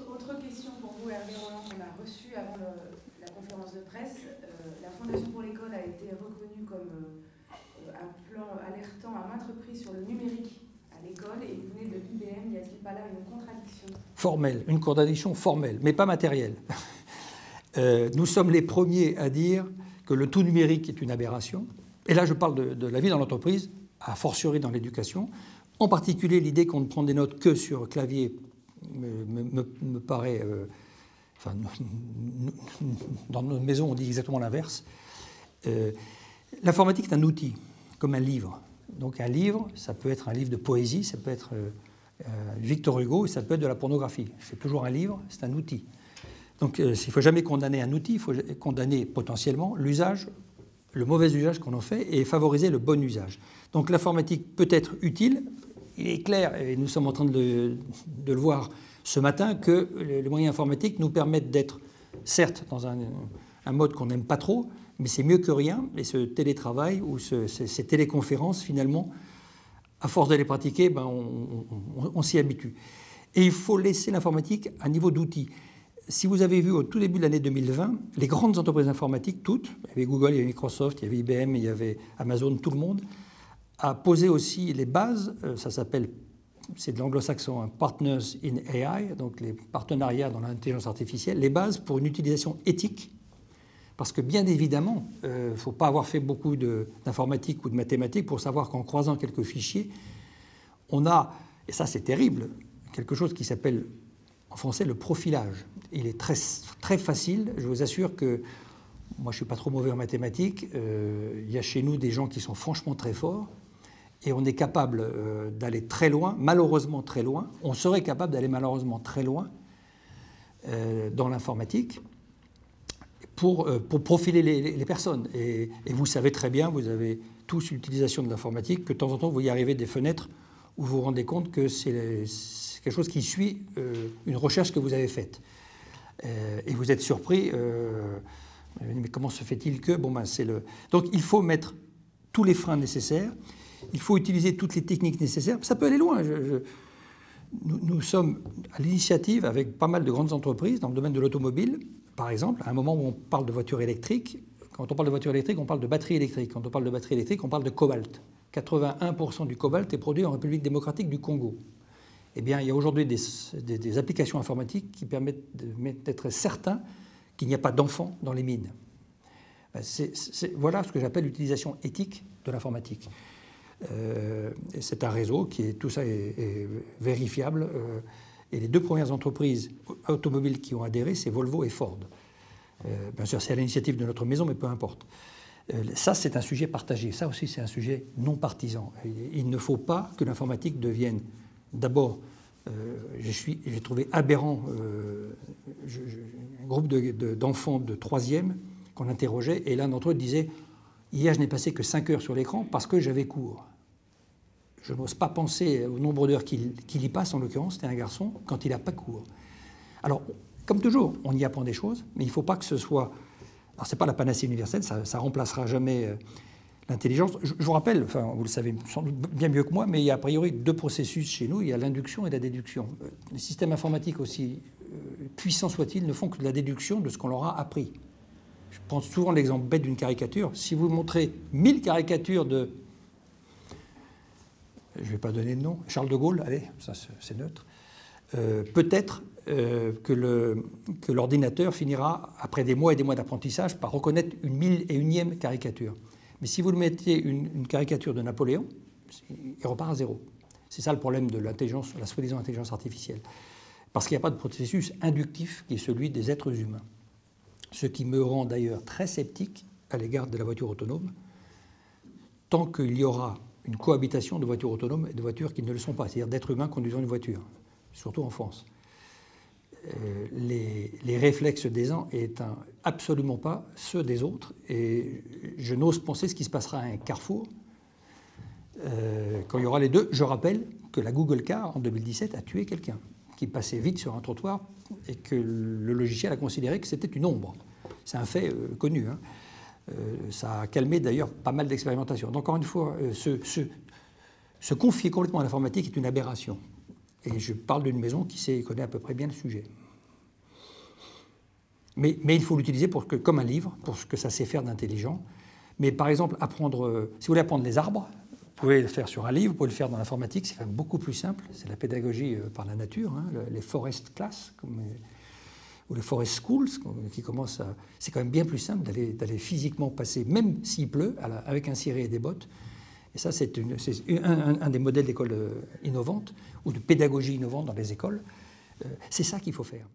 Autre question pour vous, Hervé Roland, qu'on a reçue avant la conférence de presse. La Fondation pour l'école a été reconnue comme un plan alertant à maintes reprises sur le numérique à l'école, et vous venez de l'IBM, n'y a-t-il pas là une contradiction? Formelle, une contradiction formelle, mais pas matérielle. Nous sommes les premiers à dire que le tout numérique est une aberration. Et là, je parle de la vie dans l'entreprise, a fortiori dans l'éducation. En particulier, l'idée qu'on ne prend des notes que sur clavier me paraît... enfin, dans notre maison, on dit exactement l'inverse. L'informatique est un outil, comme un livre. Donc un livre, ça peut être un livre de poésie, ça peut être Victor Hugo, et ça peut être de la pornographie. C'est toujours un livre, c'est un outil. Donc il ne faut jamais condamner un outil, il faut condamner potentiellement l'usage, le mauvais usage qu'on en fait, et favoriser le bon usage. Donc l'informatique peut être utile. Il est clair, et nous sommes en train de le voir ce matin, que les moyens informatiques nous permettent d'être, certes, dans un mode qu'on n'aime pas trop, mais c'est mieux que rien. Et ce télétravail ou ces téléconférences, finalement, à force de les pratiquer, ben on s'y habitue. Et il faut laisser l'informatique à niveau d'outils. Si vous avez vu au tout début de l'année 2020, les grandes entreprises informatiques, toutes, il y avait Google, il y avait Microsoft, il y avait IBM, il y avait Amazon, tout le monde, a posé aussi les bases, ça s'appelle, c'est de l'anglo-saxon, hein, Partners in AI, donc les partenariats dans l'intelligence artificielle, les bases pour une utilisation éthique, parce que bien évidemment, il ne faut pas avoir fait beaucoup d'informatique ou de mathématiques pour savoir qu'en croisant quelques fichiers, on a, et ça c'est terrible, quelque chose qui s'appelle en français le profilage. Il est très, très facile, je vous assure que moi je ne suis pas trop mauvais en mathématiques, il y a chez nous des gens qui sont franchement très forts, et on est capable d'aller très loin, malheureusement très loin, on serait capable d'aller malheureusement très loin dans l'informatique pour profiler les personnes. Et vous savez très bien, vous avez tous l'utilisation de l'informatique, que de temps en temps vous y arrivez des fenêtres où vous vous rendez compte que c'est quelque chose qui suit une recherche que vous avez faite. Et vous êtes surpris, mais comment se fait-il que... Bon, ben, donc il faut mettre tous les freins nécessaires. Il faut utiliser toutes les techniques nécessaires. Ça peut aller loin. Nous sommes à l'initiative avec pas mal de grandes entreprises dans le domaine de l'automobile, par exemple, à un moment où on parle de voitures électriques. Quand on parle de voitures électriques, on parle de batteries électriques. Quand on parle de batteries électriques, on parle de cobalt. 81% du cobalt est produit en République démocratique du Congo. Eh bien, il y a aujourd'hui des applications informatiques qui permettent d'être certain qu'il n'y a pas d'enfants dans les mines. Voilà ce que j'appelle l'utilisation éthique de l'informatique. C'est un réseau qui tout ça est vérifiable. Et les deux premières entreprises automobiles qui ont adhéré, c'est Volvo et Ford. Bien sûr, c'est à l'initiative de notre maison, mais peu importe. Ça, c'est un sujet partagé. Ça aussi, c'est un sujet non partisan. Il ne faut pas que l'informatique devienne... D'abord, j'ai trouvé aberrant un groupe d'enfants de 3e qu'on interrogeait, et l'un d'entre eux disait « Hier, je n'ai passé que 5 heures sur l'écran parce que j'avais cours. » Je n'ose pas penser au nombre d'heures qu'il y passe, en l'occurrence, c'était un garçon, quand il n'a pas cours. Alors, comme toujours, on y apprend des choses, mais il ne faut pas que ce soit... Alors, ce n'est pas la panacée universelle, ça ne remplacera jamais l'intelligence. Je vous rappelle, enfin, vous le savez sans doute bien mieux que moi, mais il y a a priori 2 processus chez nous, il y a l'induction et la déduction. Les systèmes informatiques, aussi puissants soient-ils, ne font que de la déduction de ce qu'on leur a appris. Je prends souvent l'exemple bête d'une caricature. Si vous montrez 1000 caricatures de... Je ne vais pas donner de nom, Charles de Gaulle, allez, ça c'est neutre, peut-être que l'ordinateur finira, après des mois et des mois d'apprentissage, par reconnaître une 1001e caricature. Mais si vous le mettez une caricature de Napoléon, il repart à 0. C'est ça le problème de l'intelligence, la soi-disant intelligence artificielle. Parce qu'il n'y a pas de processus inductif qui est celui des êtres humains. Ce qui me rend d'ailleurs très sceptique à l'égard de la voiture autonome, tant qu'il y aura une cohabitation de voitures autonomes et de voitures qui ne le sont pas, c'est-à-dire d'êtres humains conduisant une voiture, surtout en France. Les réflexes des uns étant absolument pas ceux des autres, et je n'ose penser ce qui se passera à un carrefour quand il y aura les deux. Je rappelle que la Google Car, en 2017, a tué quelqu'un qui passait vite sur un trottoir et que le logiciel a considéré que c'était une ombre. C'est un fait connu, hein. Ça a calmé d'ailleurs pas mal d'expérimentations. Donc encore une fois, se confier complètement à l'informatique est une aberration. Et je parle d'une maison qui connaît à peu près bien le sujet. Mais il faut l'utiliser comme un livre, pour ce que ça sait faire d'intelligent. Mais par exemple, si vous voulez apprendre les arbres, vous pouvez le faire sur un livre, vous pouvez le faire dans l'informatique, c'est quand même beaucoup plus simple. C'est la pédagogie par la nature, hein, les forest classes, ou les forest schools, qui commencent à... C'est quand même bien plus simple d'aller physiquement passer, même s'il pleut, avec un ciré et des bottes. Et ça, c'est un des modèles d'école innovante, ou de pédagogie innovante dans les écoles. C'est ça qu'il faut faire.